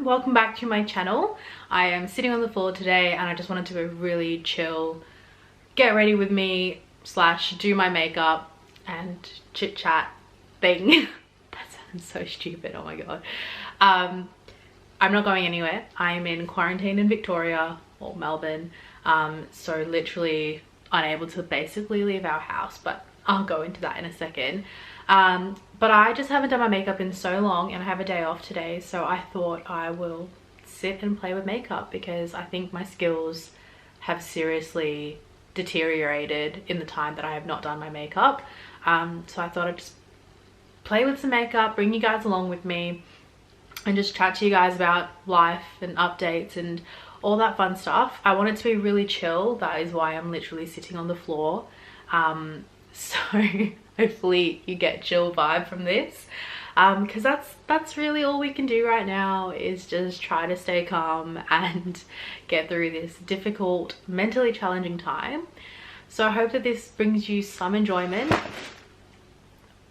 welcome back to my channel. I am sitting on the floor today and I just wanted to go really chill, get ready with me slash do my makeup and chit chat thing. That sounds so stupid, oh my god. I'm not going anywhere. I'm in quarantine in Victoria or Melbourne, so literally unable to basically leave our house, but I'll go into that in a second. But I just haven't done my makeup in so long and I have a day off today, so I thought I will sit and play with makeup because I think my skills have seriously deteriorated in the time that I have not done my makeup. So I thought I'd just play with some makeup, bring you guys along with me and just chat to you guys about life and updates and all that fun stuff. I want it to be really chill. That is why I'm literally sitting on the floor. So hopefully you get chill vibe from this, because that's really all we can do right now, is just try to stay calm and get through this difficult, mentally challenging time. So I hope that this brings you some enjoyment.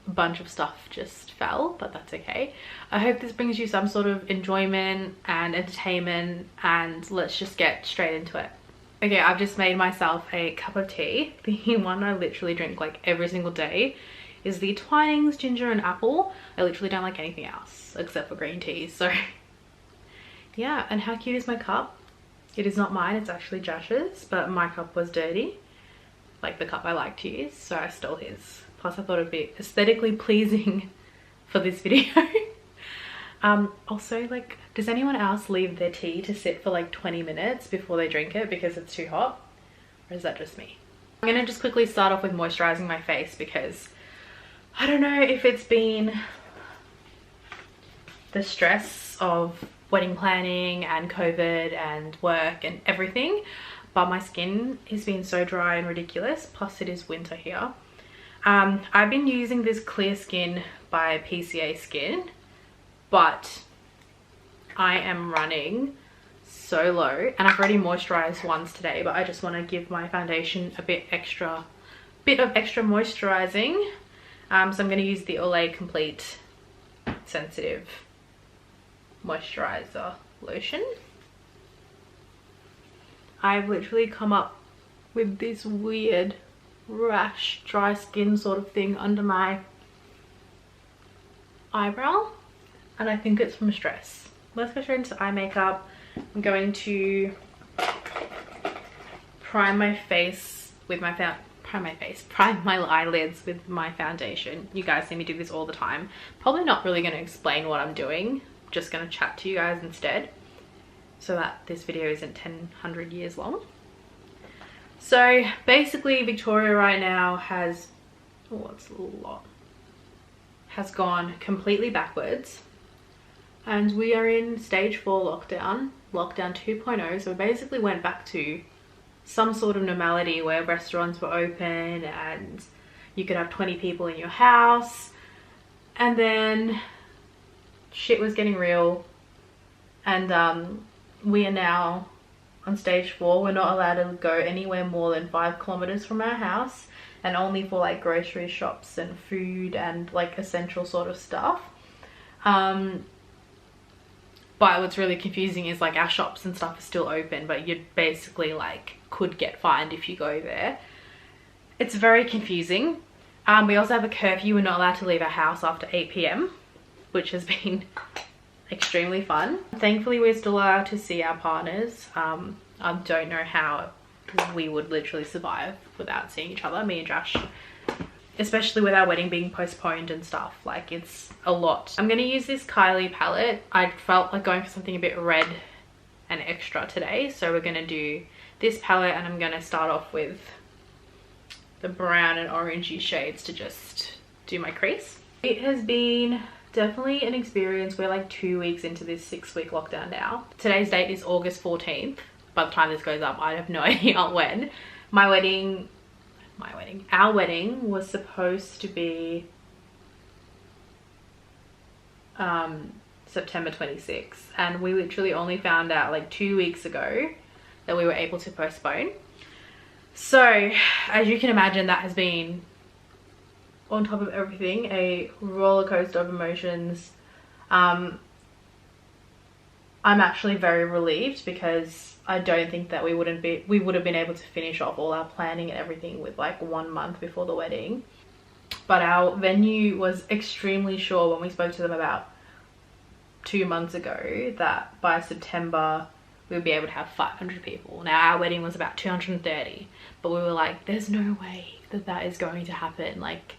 A bunch of stuff just fell, but that's okay. I hope this brings you some sort of enjoyment and entertainment, and let's just get straight into it. Okay, I've just made myself a cup of tea. The one I literally drink like every single day is the Twinings ginger and apple. I literally don't like anything else except for green tea. So yeah, and how cute is my cup? It is not mine, it's actually Josh's, but my cup was dirty, like the cup I like to use, so I stole his. Plus I thought it'd be aesthetically pleasing for this video. Also, like, does anyone else leave their tea to sit for like 20 minutes before they drink it because it's too hot? Or is that just me? I'm gonna just quickly start off with moisturizing my face because I don't know if it's been the stress of wedding planning and COVID and work and everything, but my skin has been so dry and ridiculous, plus it is winter here. I've been using this Clear Skin by PCA Skin, but I am running so low, and I've already moisturized once today, but I just want to give my foundation a bit of extra moisturizing. So I'm going to use the Olay Complete Sensitive Moisturizer Lotion. I've literally come up with this weird rash, dry skin sort of thing under my eyebrow, and I think it's from stress. Let's go straight into eye makeup. I'm going to prime my face with my prime my eyelids with my foundation. You guys see me do this all the time. Probably not really going to explain what I'm doing, just going to chat to you guys instead, so that this video isn't 100 years long. So basically Victoria right now has, oh, it's a lot, has gone completely backwards, and we are in stage 4 lockdown 2.0. So we basically went back to some sort of normality where restaurants were open and you could have 20 people in your house, and then shit was getting real, and we are now on stage 4. We're not allowed to go anywhere more than 5 kilometers from our house, and only for like grocery shops and food and like essential sort of stuff. But what's really confusing is like our shops and stuff are still open, but you basically like could get fined if you go there. It's very confusing. We also have a curfew. We're not allowed to leave our house after 8 p.m, which has been extremely fun. Thankfully we're still allowed to see our partners. I don't know how we would literally survive without seeing each other, me and Josh, especially with our wedding being postponed and stuff. Like, it's a lot. I'm gonna use this Kylie palette. I felt like going for something a bit red and extra today, so we're gonna do this palette, and I'm gonna start off with the brown and orangey shades to just do my crease. It has been definitely an experience. We're like 2 weeks into this 6-week lockdown now. Today's date is August 14th. By the time this goes up, I have no idea when. Our wedding was supposed to be September 26th, and we literally only found out like 2 weeks ago that we were able to postpone. So as you can imagine, that has been, on top of everything, a roller coaster of emotions. I'm actually very relieved, because I don't think that we would have been able to finish off all our planning and everything with like 1 month before the wedding. But our venue was extremely sure when we spoke to them about 2 months ago that by September we would be able to have 500 people. Now our wedding was about 230, but we were like, there's no way that that is going to happen. Like,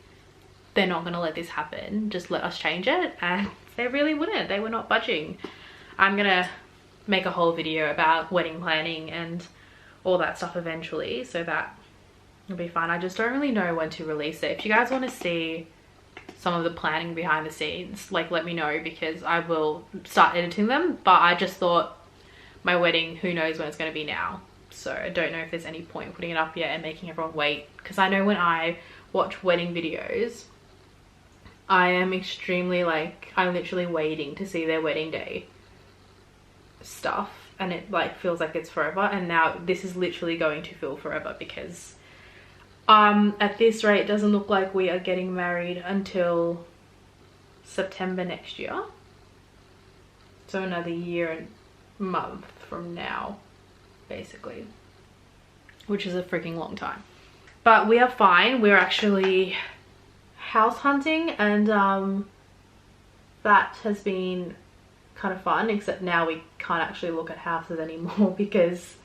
they're not gonna let this happen, just let us change it. And they really wouldn't. They were not budging. I'm gonna make a whole video about wedding planning and all that stuff eventually, so that it'll be fun. I just don't really know when to release it. If you guys want to see some of the planning behind the scenes, like, let me know, because I will start editing them. But I just thought, my wedding, who knows when it's going to be now, so I don't know if there's any point putting it up yet and making everyone wait, because I know when I watch wedding videos, I am extremely like, I'm literally waiting to see their wedding day stuff, and it like feels like it's forever. And now this is literally going to feel forever, because at this rate it doesn't look like we are getting married until September next year, so another year and month from now basically, which is a freaking long time. But we are fine. We're actually house hunting, and that has been kind of fun, except now we can't actually look at houses anymore because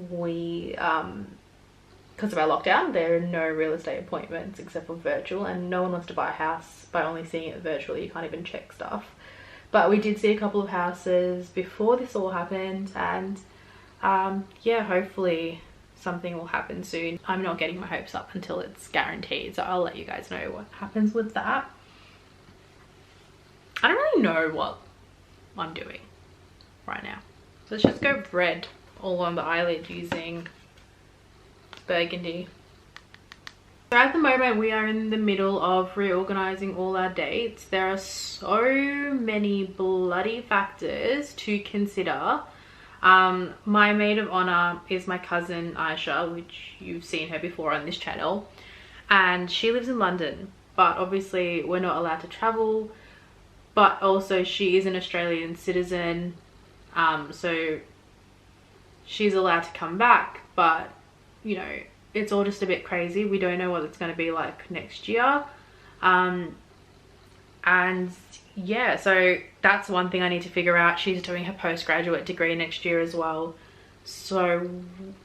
we because of our lockdown, there are no real estate appointments except for virtual, and no one wants to buy a house by only seeing it virtually. You can't even check stuff. But we did see a couple of houses before this all happened, and yeah, hopefully something will happen soon. I'm not getting my hopes up until it's guaranteed, so I'll let you guys know what happens with that. I don't really know what I'm doing right now. Let's just go red all on the eyelid using burgundy. So at the moment we are in the middle of reorganizing all our dates. There are so many bloody factors to consider. My maid of honor is my cousin Aisha, which you've seen her before on this channel, and she lives in London, but obviously we're not allowed to travel. But also she is an Australian citizen, so she's allowed to come back, but you know, it's all just a bit crazy. We don't know what it's going to be like next year. And yeah, so that's one thing I need to figure out. She's doing her postgraduate degree next year as well, so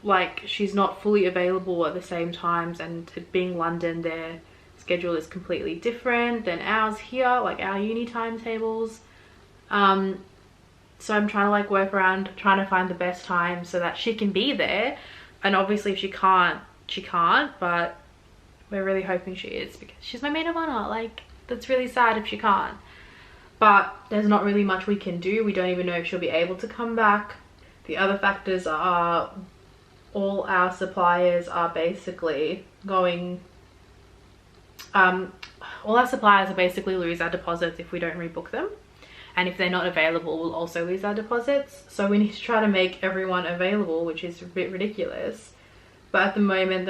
like she's not fully available at the same times, and being London, their schedule is completely different than ours here, like our uni timetables. So I'm trying to like work around trying to find the best time so that she can be there. And obviously if she can't, she can't, but we're really hoping she is, because she's my maid of honor. Like, that's really sad if she can't, but there's not really much we can do. We don't even know if she'll be able to come back. The other factors are all our suppliers are basically going, all our suppliers are basically lose our deposits if we don't rebook them, and if they're not available we'll also lose our deposits. So we need to try to make everyone available, which is a bit ridiculous. But at the moment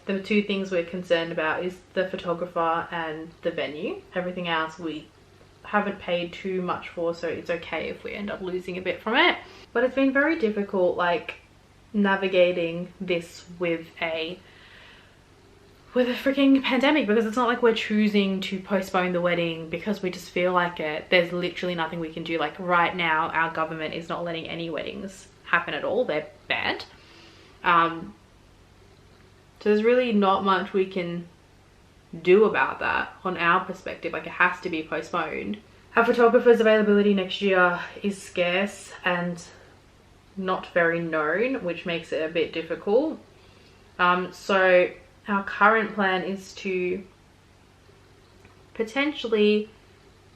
the two things we're concerned about is the photographer and the venue. Everything else we haven't paid too much for, so it's okay if we end up losing a bit from it. But it's been very difficult like navigating this with a freaking pandemic, because it's not like we're choosing to postpone the wedding because we just feel like it. There's literally nothing we can do. Like right now our government is not letting any weddings happen at all. They're banned. So there's really not much we can do about that on our perspective. Like, it has to be postponed. Our photographer's availability next year is scarce and not very known, which makes it a bit difficult. So our current plan is to potentially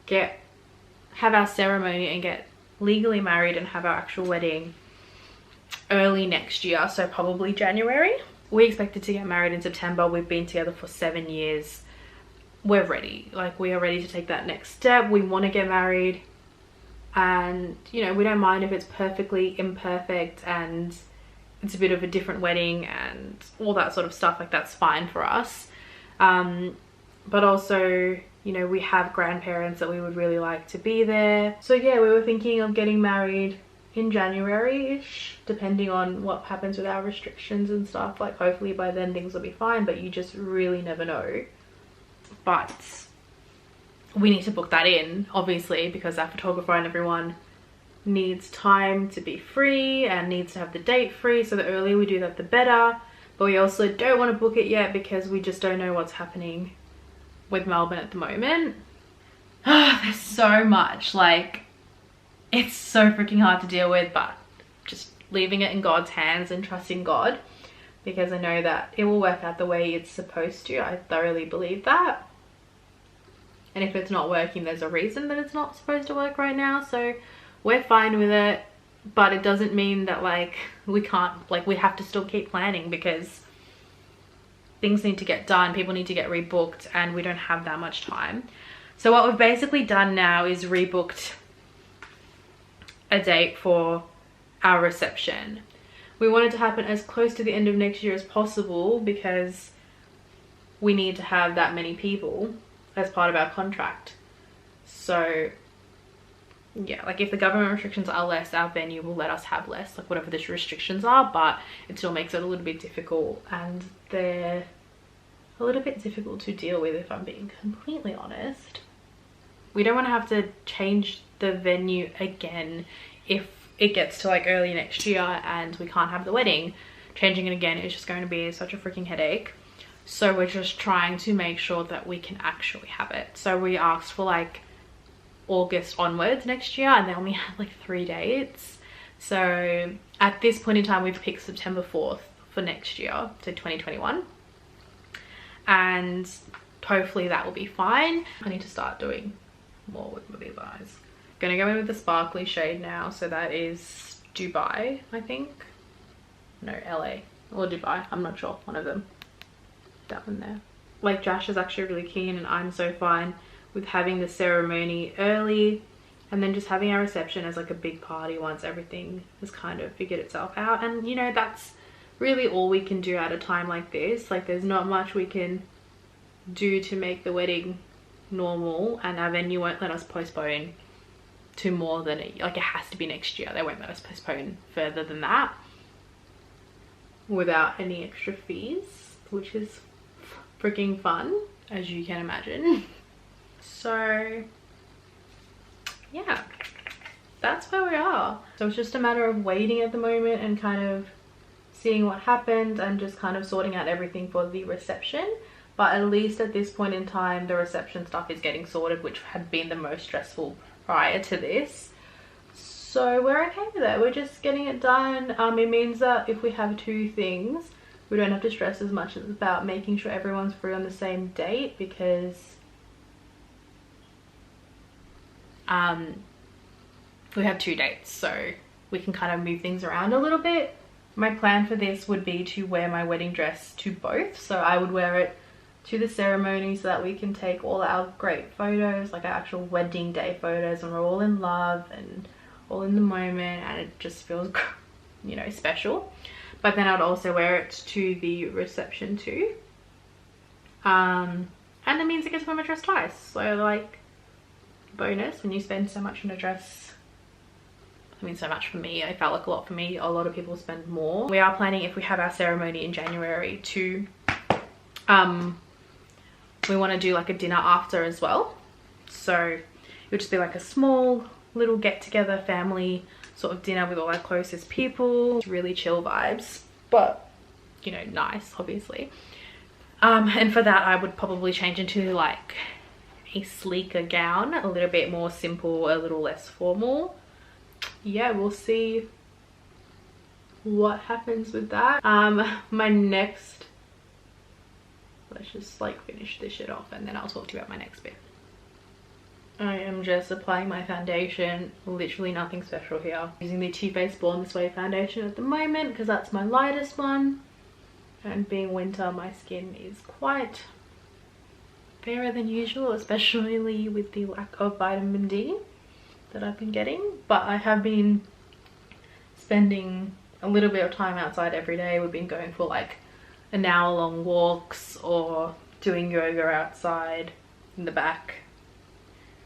have our ceremony and get legally married and have our actual wedding early next year, so probably January. We expected to get married in September. We've been together for 7 years. We're ready. Like, we are ready to take that next step. We want to get married, and you know, we don't mind if it's perfectly imperfect and it's a bit of a different wedding and all that sort of stuff. Like, that's fine for us. But also you know, we have grandparents that we would really like to be there. So yeah, we were thinking of getting married in January-ish, depending on what happens with our restrictions and stuff. Like hopefully by then things will be fine, but you just really never know. But we need to book that in, obviously, because our photographer and everyone needs time to be free and needs to have the date free. So the earlier we do that, the better. But we also don't want to book it yet because we just don't know what's happening with Melbourne at the moment. There's so much, like, it's so freaking hard to deal with, but just leaving it in God's hands and trusting God, because I know that it will work out the way it's supposed to. I thoroughly believe that. And if it's not working, there's a reason that it's not supposed to work right now. So we're fine with it, but it doesn't mean that like we can't, like we have to still keep planning, because things need to get done, people need to get rebooked, and we don't have that much time. So what we've basically done now is rebooked a date for our reception. We want it to happen as close to the end of next year as possible, because we need to have that many people as part of our contract. So yeah, like if the government restrictions are less, our venue will let us have less, like whatever the restrictions are, but it still makes it a little bit difficult, and they're a little bit difficult to deal with, if I'm being completely honest. We don't want to have to change the venue again if it gets to like early next year and we can't have the wedding. Changing it again is just going to be such a freaking headache. So we're just trying to make sure that we can actually have it. So we asked for like August onwards next year, and then we had like 3 dates. So at this point in time, we've picked September 4th for next year, so 2021. And hopefully that will be fine. I need to start doing more with these eyes. Gonna go in with the sparkly shade now. So that is Dubai, I think. No, LA or Dubai, I'm not sure, one of them. That one there. Like Josh is actually really keen, and I'm so fine with having the ceremony early and then just having our reception as like a big party once everything has kind of figured itself out. And you know, that's really all we can do at a time like this. Like there's not much we can do to make the wedding normal, and our venue won't let us postpone to more than like it has to be next year. They won't let us postpone further than that without any extra fees, which is freaking fun, as you can imagine. So yeah, that's where we are. So it's just a matter of waiting at the moment and kind of seeing what happens and just kind of sorting out everything for the reception. But at least at this point in time, the reception stuff is getting sorted, which had been the most stressful prior to this. So we're okay with it. We're just getting it done. It means that if we have 2 things, we don't have to stress as much about making sure everyone's free on the same date, because we have 2 dates, so we can kind of move things around a little bit. My plan for this would be to wear my wedding dress to both. So I would wear it to the ceremony so that we can take all our great photos, like our actual wedding day photos, and we're all in love and all in the moment, and it just feels, you know, special. But then I'd also wear it to the reception too. And that means I get to wear my dress twice. So like, bonus when you spend so much on a dress. I mean, so much for me. It felt like a lot for me. A lot of people spend more. We are planning, if we have our ceremony in January, to we want to do like a dinner after as well. So it would just be like a small little get together family sort of dinner with all our closest people. Really chill vibes, but you know, nice obviously. And for that I would probably change into like a sleeker gown, a little bit more simple, a little less formal. Yeah, we'll see what happens with that. My next, let's just like finish this shit off and then I'll talk to you about my next bit. I am just applying my foundation, literally nothing special here. I'm using the Too Faced Born This Way foundation at the moment because that's my lightest one, and being winter my skin is quite fairer than usual, especially with the lack of vitamin D that I've been getting. But I have been spending a little bit of time outside every day. We've been going for like an hour long walks or doing yoga outside, in the back.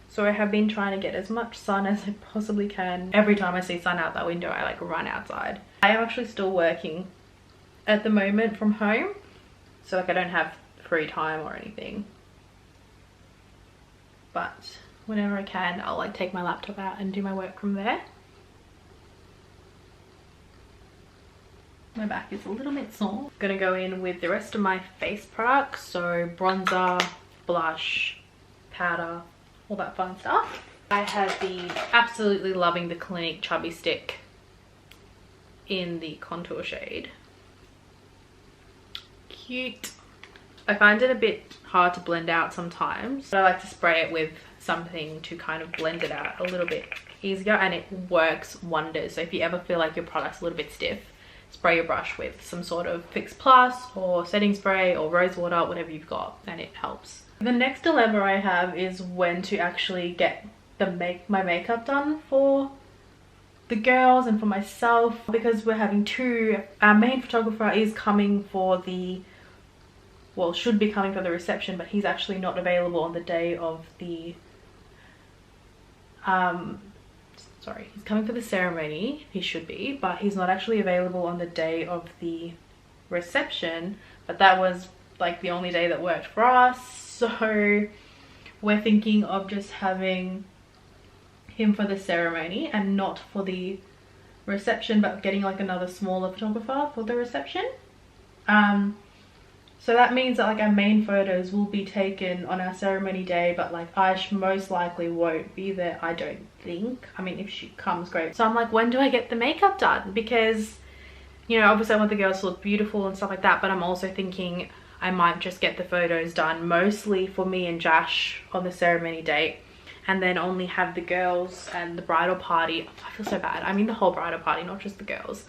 So I have been trying to get as much sun as I possibly can. Every time I see sun out that window, I like run outside. I am actually still working at the moment from home, so like I don't have free time or anything. But whenever I can, I'll like take my laptop out and do my work from there. My back is a little bit sore. I'm gonna go in with the rest of my face products, so bronzer, blush, powder, all that fun stuff. I have the absolutely loving the Clinique Chubby Stick in the contour shade. Cute. I find it a bit hard to blend out sometimes, but I like to spray it with something to kind of blend it out a little bit easier, and it works wonders. So if you ever feel like your product's a little bit stiff, spray your brush with some sort of Fix Plus or setting spray or rose water, whatever you've got, and it helps. The next dilemma I have is when to actually get my makeup done for the girls and for myself, because we're having two. Our main photographer is coming for the, well, should be coming for the reception, but he's actually not available on the day of the sorry, he's coming for the ceremony. He should be, but he's not actually available on the day of the reception. But that was like the only day that worked for us, so we're thinking of just having him for the ceremony and not for the reception, but getting like another smaller photographer for the reception. So that means that like our main photos will be taken on our ceremony day, but like I most likely won't be there, I don't think. I mean, if she comes, great. So I'm like, when do I get the makeup done? Because, you know, obviously I want the girls to look beautiful and stuff like that, but I'm also thinking I might just get the photos done mostly for me and Josh on the ceremony date, and then only have the girls and the bridal party. I feel so bad. I mean the whole bridal party, not just the girls.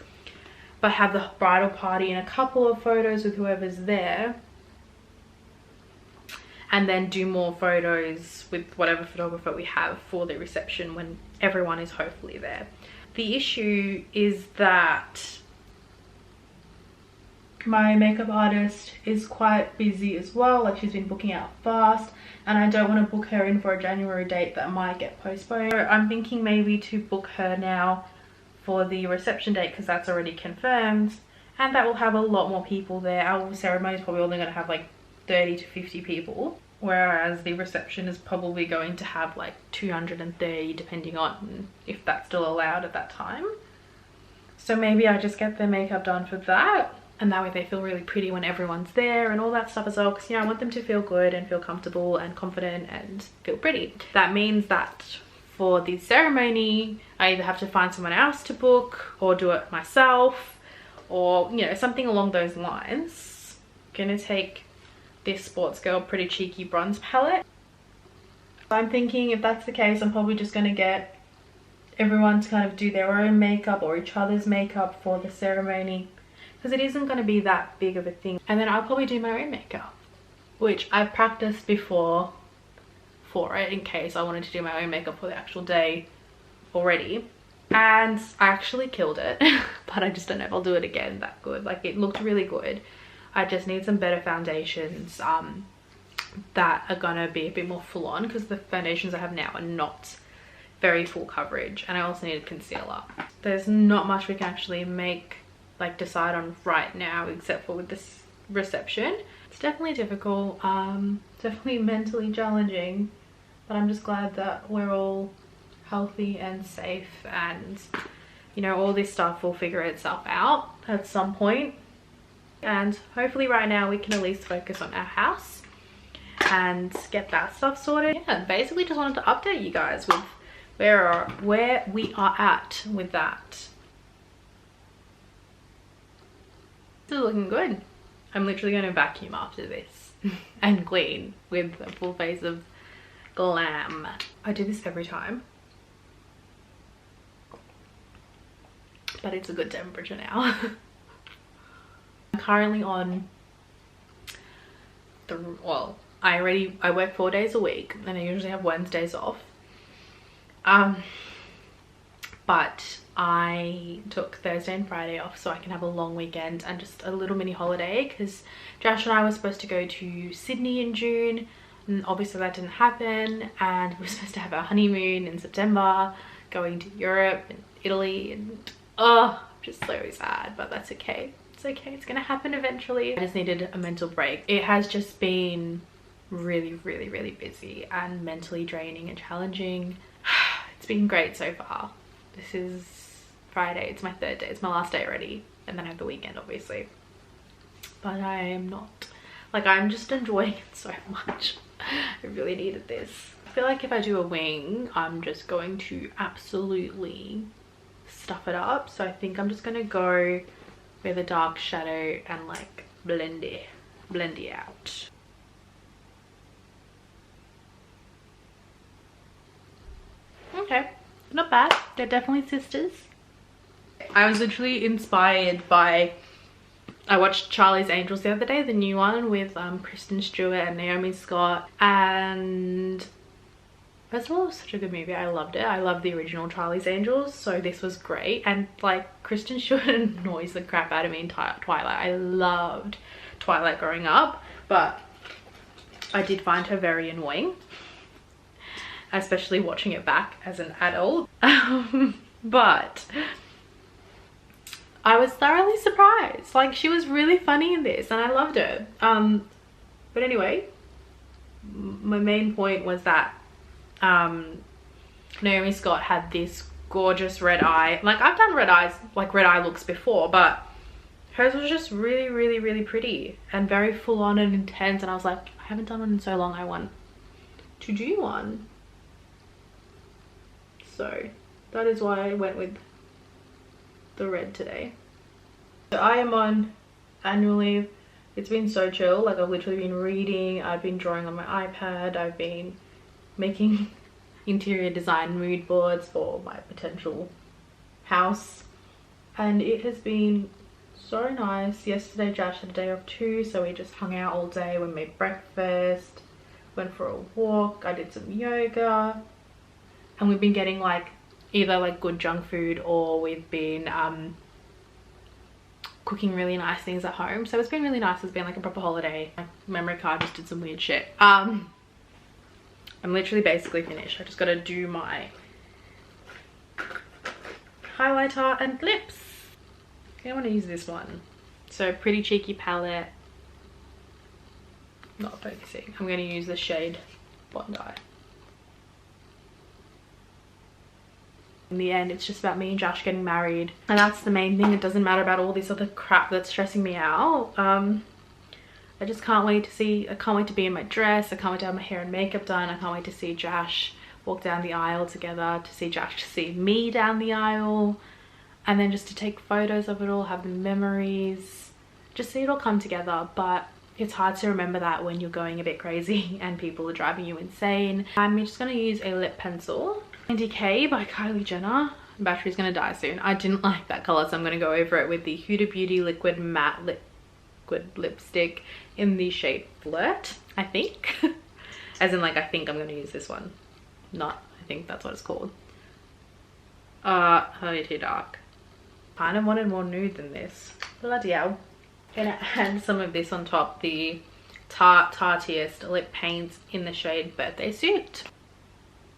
But have the bridal party in a couple of photos with whoever's there, and then do more photos with whatever photographer we have for the reception when everyone is hopefully there. The issue is that my makeup artist is quite busy as well, like she's been booking out fast, and I don't want to book her in for a January date that might get postponed. So I'm thinking maybe to book her now for the reception date, because that's already confirmed, and that will have a lot more people there. Our ceremony is probably only going to have like 30 to 50 people, whereas the reception is probably going to have like 230, depending on if that's still allowed at that time. So maybe I just get their makeup done for that, and that way they feel really pretty when everyone's there and all that stuff as well, because, you know, I want them to feel good and feel comfortable and confident and feel pretty. That means that for the ceremony, I either have to find someone else to book or do it myself, or, you know, something along those lines. I'm gonna take this Sports Girl Pretty Cheeky bronze palette. I'm thinking if that's the case, I'm probably just gonna get everyone to kind of do their own makeup or each other's makeup for the ceremony, because it isn't going to be that big of a thing. And then I'll probably do my own makeup, which I've practiced before for it in case I wanted to do my own makeup for the actual day already, and I actually killed it. But I just don't know if I'll do it again that good. Like, it looked really good. I just need some better foundations that are gonna be a bit more full on, because the foundations I have now are not very full coverage, and I also need a concealer. There's not much we can actually decide on right now, except for with this reception. It's definitely difficult, definitely mentally challenging, but I'm just glad that we're all healthy and safe, and, you know, all this stuff will figure itself out at some point. And hopefully right now we can at least focus on our house and get that stuff sorted. Yeah, basically just wanted to update you guys with where we are at with that. This is looking good. I'm literally going to vacuum after this and clean with a full face of glam. I do this every time, but it's a good temperature now. I'm currently on I work 4 days a week, and I usually have Wednesdays off. But I took Thursday and Friday off so I can have a long weekend and just a little mini holiday, because Josh and I were supposed to go to Sydney in June, And obviously that didn't happen, and we were supposed to have our honeymoon in September, going to Europe and Italy, and oh, just so sad, but that's okay. It's okay, it's gonna happen eventually. I just needed a mental break. It has just been really, really, really busy and mentally draining and challenging. It's been great so far. This is Friday, it's my 3rd day, it's my last day already, and then I have the weekend obviously. But I am not, like, I'm just enjoying it so much. I really needed this. I feel like if I do a wing, I'm just going to absolutely stuff it up. So I think I'm just gonna go with a dark shadow and like blend it out. Okay, not bad. They're definitely sisters. I was literally inspired by, I watched Charlie's Angels the other day, the new one with Kristen Stewart and Naomi Scott, and first of all, it was such a good movie. I loved it. I love the original Charlie's Angels, so this was great. And like, Kristen Stewart annoys the crap out of me in Twilight. I loved Twilight growing up, but I did find her very annoying, especially watching it back as an adult. But I was thoroughly surprised. Like, she was really funny in this and I loved her. But anyway, my main point was that Naomi Scott had this gorgeous red eye. Like, I've done red eyes, like red eye looks before, but hers was just really, really, really pretty and very full on and intense. And I was like, I haven't done one in so long, I want to do one. So that is why I went with the red today. So I am on annual leave. It's been so chill. Like, I've literally been reading, I've been drawing on my iPad, I've been making interior design mood boards for my potential house, and it has been so nice. Yesterday Josh had a day off too, so we just hung out all day. We made breakfast, went for a walk, I did some yoga, and we've been getting like either like good junk food, or we've been cooking really nice things at home. So it's been really nice. It's been like a proper holiday. My memory card just did some weird shit. I'm literally basically finished. I just gotta do my highlighter and lips. Okay, I want to use this one. So Pretty Cheeky palette. Not focusing. I'm gonna use the shade Bondi. In the end, it's just about me and Josh getting married, and that's the main thing. It doesn't matter about all this other crap that's stressing me out. I just can't wait to see, I can't wait to be in my dress, I can't wait to have my hair and makeup done, I can't wait to see Josh walk down the aisle together, to see Josh see me down the aisle, and then just to take photos of it all, have the memories, just see it all come together. But it's hard to remember that when you're going a bit crazy and people are driving you insane. I'm just going to use a lip pencil. 90K by Kylie Jenner. The battery's going to die soon. I didn't like that colour, so I'm going to go over it with the Huda Beauty Liquid Matte Liquid Lipstick in the shade Flirt, I think. As in, like, I think I'm going to use this one. Not, I think that's what it's called. Way too dark. Kind of wanted more nude than this. Bloody hell. Gonna add some of this on top, the Tartiest lip paints in the shade Birthday Suit.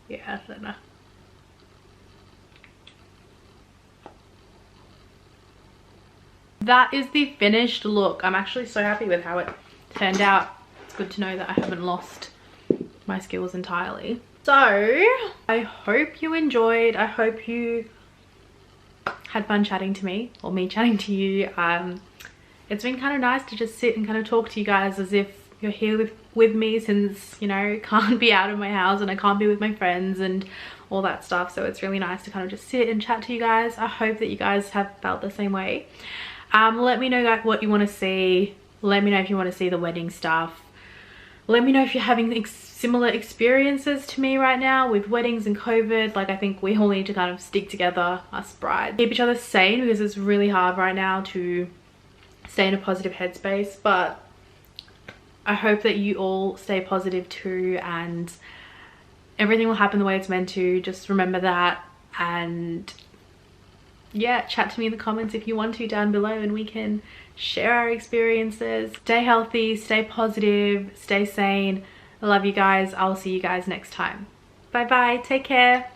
Yeah, I don't know. That is the finished look. I'm actually so happy with how it turned out. It's good to know that I haven't lost my skills entirely. So I hope you enjoyed. I hope you had fun chatting to me, or me chatting to you. It's been kind of nice to just sit and kind of talk to you guys as if you're here with me, since, you know, can't be out of my house and I can't be with my friends and all that stuff. So it's really nice to kind of just sit and chat to you guys. I hope that you guys have felt the same way. Let me know like what you want to see. Let me know if you want to see the wedding stuff. Let me know if you're having similar experiences to me right now with weddings and COVID. Like, I think we all need to kind of stick together, us brides. Keep each other sane, because it's really hard right now to stay in a positive headspace. But I hope that you all stay positive too, and everything will happen the way it's meant to. Just remember that, and yeah, chat to me in the comments if you want to down below, and we can share our experiences. Stay healthy, stay positive, stay sane. I love you guys. I'll see you guys next time. Bye bye, take care.